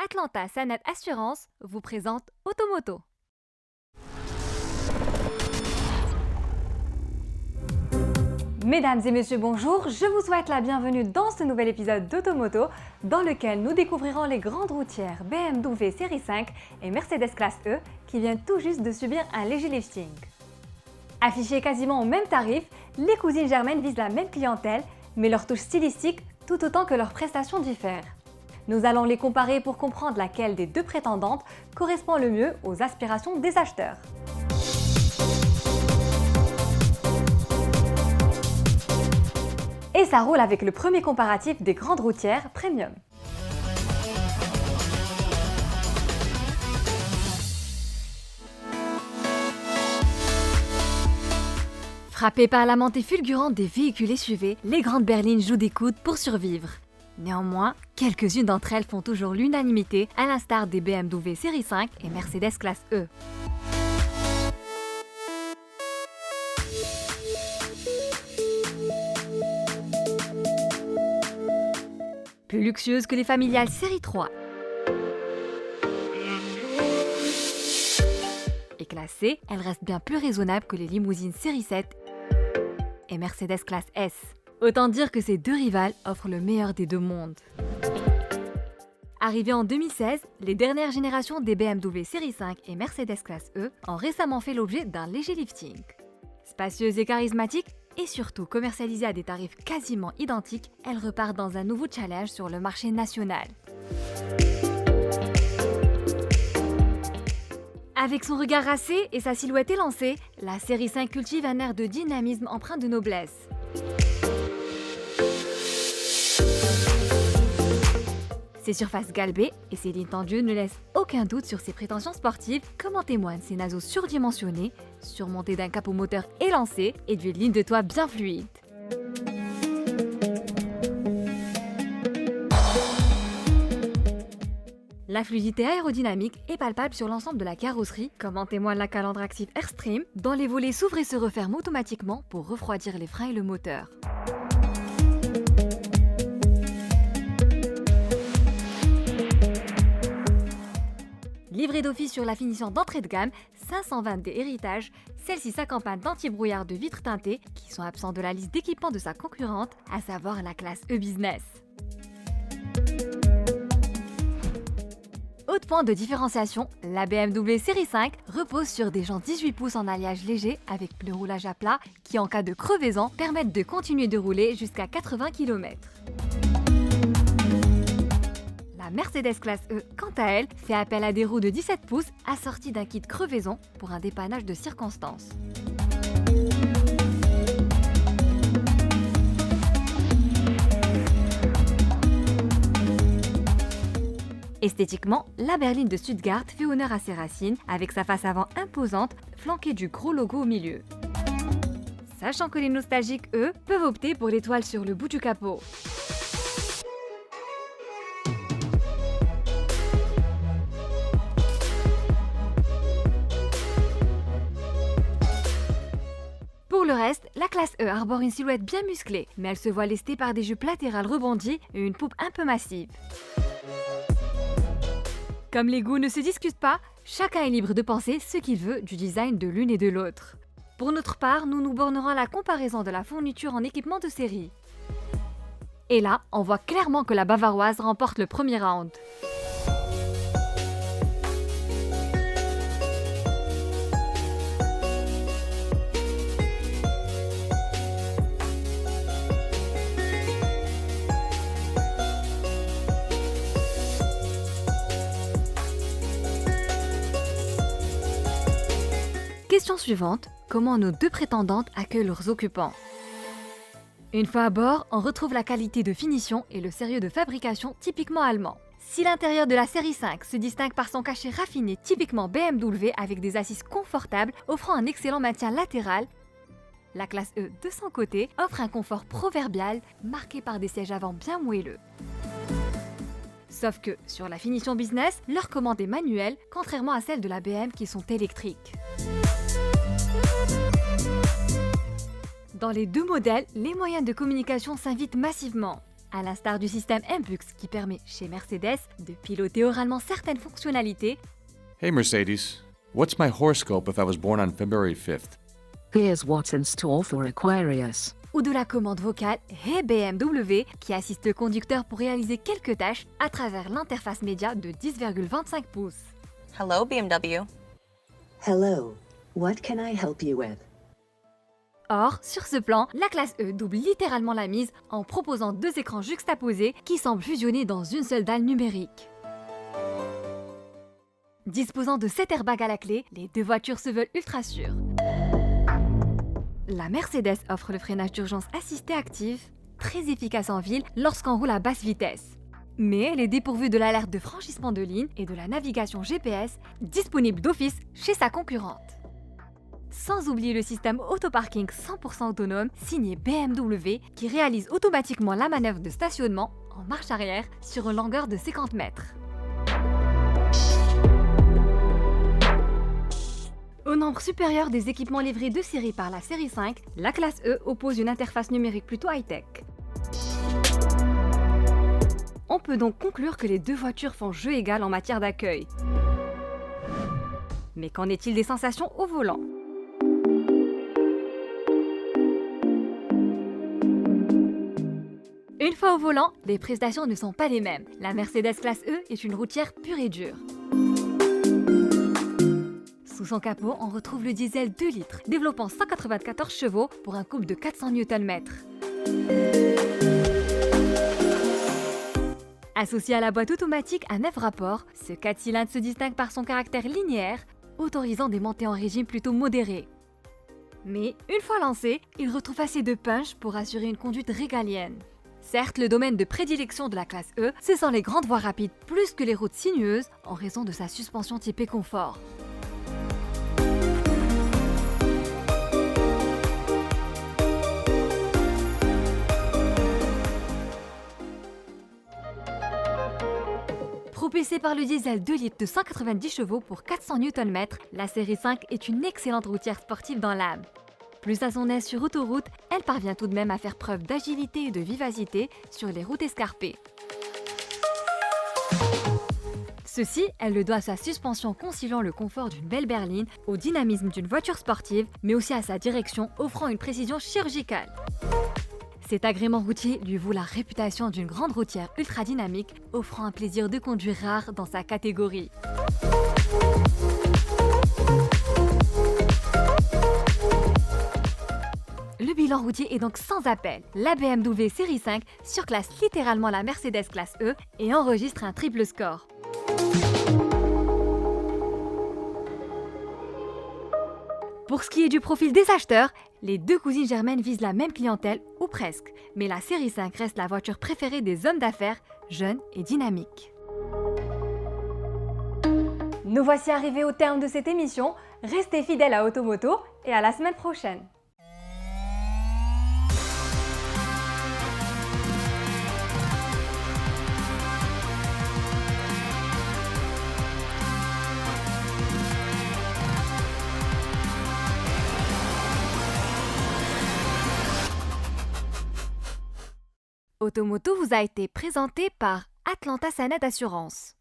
Atlanta Sanet Assurance vous présente Automoto. Mesdames et messieurs, bonjour, je vous souhaite la bienvenue dans ce nouvel épisode d'Automoto dans lequel nous découvrirons les grandes routières BMW Série 5 et Mercedes Classe E qui viennent tout juste de subir un léger lifting. Affichées quasiment au même tarif, les cousines germaines visent la même clientèle, mais leur touche stylistique tout autant que leurs prestations diffèrent. Nous allons les comparer pour comprendre laquelle des deux prétendantes correspond le mieux aux aspirations des acheteurs. Et ça roule avec le premier comparatif des grandes routières premium. Frappées par la montée fulgurante des véhicules SUV, les grandes berlines jouent des coudes pour survivre. Néanmoins, quelques-unes d'entre elles font toujours l'unanimité, à l'instar des BMW Série 5 et Mercedes Classe E. Plus luxueuses que les familiales Série 3 et classées, elles restent bien plus raisonnables que les limousines Série 7 et Mercedes Classe S. Autant dire que ces deux rivales offrent le meilleur des deux mondes. Arrivées en 2016, les dernières générations des BMW Série 5 et Mercedes Classe E ont récemment fait l'objet d'un léger lifting. Spacieuses et charismatiques, et surtout commercialisées à des tarifs quasiment identiques, elles repartent dans un nouveau challenge sur le marché national. Avec son regard racé et sa silhouette élancée, la Série 5 cultive un air de dynamisme empreint de noblesse. Ses surfaces galbées et ses lignes tendues ne laissent aucun doute sur ses prétentions sportives, comme en témoignent ses naseaux surdimensionnés, surmontés d'un capot moteur élancé et d'une ligne de toit bien fluide. La fluidité aérodynamique est palpable sur l'ensemble de la carrosserie, comme en témoigne la calandre active Airstream, dont les volets s'ouvrent et se referment automatiquement pour refroidir les freins et le moteur. Livrée d'office sur la finition d'entrée de gamme 520D Héritage, celle-ci s'accompagne d'anti-brouillard de vitres teintées qui sont absents de la liste d'équipements de sa concurrente, à savoir la classe E Business. Autre point de différenciation, la BMW Série 5 repose sur des jantes 18 pouces en alliage léger avec pneus roulage à plat qui, en cas de crevaison, permettent de continuer de rouler jusqu'à 80 km. La Mercedes Classe E, quant à elle, fait appel à des roues de 17 pouces assorties d'un kit crevaison pour un dépannage de circonstance. Esthétiquement, la berline de Stuttgart fait honneur à ses racines avec sa face avant imposante flanquée du gros logo au milieu. Sachant que les nostalgiques, eux, peuvent opter pour l'étoile sur le bout du capot. Pour le reste, la classe E arbore une silhouette bien musclée, mais elle se voit lestée par des jupes latérales rebondies et une poupe un peu massive. Comme les goûts ne se discutent pas, chacun est libre de penser ce qu'il veut du design de l'une et de l'autre. Pour notre part, nous nous bornerons à la comparaison de la fourniture en équipement de série. Et là, on voit clairement que la bavaroise remporte le premier round. Question suivante, comment nos deux prétendantes accueillent leurs occupants? Une fois à bord, on retrouve la qualité de finition et le sérieux de fabrication typiquement allemand. Si l'intérieur de la série 5 se distingue par son cachet raffiné typiquement BMW avec des assises confortables offrant un excellent maintien latéral, la classe E de son côté offre un confort proverbial marqué par des sièges avant bien moelleux. Sauf que, sur la finition business, leur commande est manuelle, contrairement à celle de la BM qui sont électriques. Dans les deux modèles, les moyens de communication s'invitent massivement. À l'instar du système MBUX qui permet chez Mercedes de piloter oralement certaines fonctionnalités, Hey Mercedes, what's my horoscope if I was born on February 5th? Here's what's in store for Aquarius. ou de la commande vocale Hey BMW qui assiste le conducteur pour réaliser quelques tâches à travers l'interface média de 10,25 pouces. Hello, BMW. Hello, what can I help you with? Or, sur ce plan, la classe E double littéralement la mise en proposant deux écrans juxtaposés qui semblent fusionner dans une seule dalle numérique. Disposant de 7 airbags à la clé, les deux voitures se veulent ultra sûres. La Mercedes offre le freinage d'urgence assisté actif, très efficace en ville lorsqu'on roule à basse vitesse. Mais elle est dépourvue de l'alerte de franchissement de ligne et de la navigation GPS, disponible d'office chez sa concurrente. Sans oublier le système autoparking 100% autonome signé BMW qui réalise automatiquement la manœuvre de stationnement en marche arrière sur une longueur de 50 mètres. Au nombre supérieur des équipements livrés de série par la série 5, la classe E oppose une interface numérique plutôt high-tech. On peut donc conclure que les deux voitures font jeu égal en matière d'accueil. Mais qu'en est-il des sensations au volant ? Une fois au volant, les prestations ne sont pas les mêmes. La Mercedes classe E est une routière pure et dure. Sous son capot, on retrouve le diesel 2 litres, développant 194 chevaux pour un couple de 400 Nm. Associé à la boîte automatique à 9 rapports, ce 4 cylindres se distingue par son caractère linéaire, autorisant des montées en régime plutôt modérées. Mais une fois lancé, il retrouve assez de punch pour assurer une conduite régalienne. Certes, le domaine de prédilection de la classe E, ce sont les grandes voies rapides plus que les routes sinueuses en raison de sa suspension typée confort. Propulsée par le diesel 2 litres de 190 chevaux pour 400 Nm, la série 5 est une excellente routière sportive dans l'âme. Plus à son aise sur autoroute, elle parvient tout de même à faire preuve d'agilité et de vivacité sur les routes escarpées. Ceci, elle le doit à sa suspension conciliant le confort d'une belle berline, au dynamisme d'une voiture sportive, mais aussi à sa direction offrant une précision chirurgicale. Cet agrément routier lui vaut la réputation d'une grande routière ultra dynamique, offrant un plaisir de conduire rare dans sa catégorie. Le bilan routier est donc sans appel. La BMW série 5 surclasse littéralement la Mercedes classe E et enregistre un triple score. Pour ce qui est du profil des acheteurs, les deux cousines germaines visent la même clientèle, ou presque, mais la série 5 reste la voiture préférée des hommes d'affaires, jeunes et dynamiques. Nous voici arrivés au terme de cette émission. Restez fidèles à Automoto et à la semaine prochaine. Automoto vous a été présenté par Atlanta Sanet Assurance.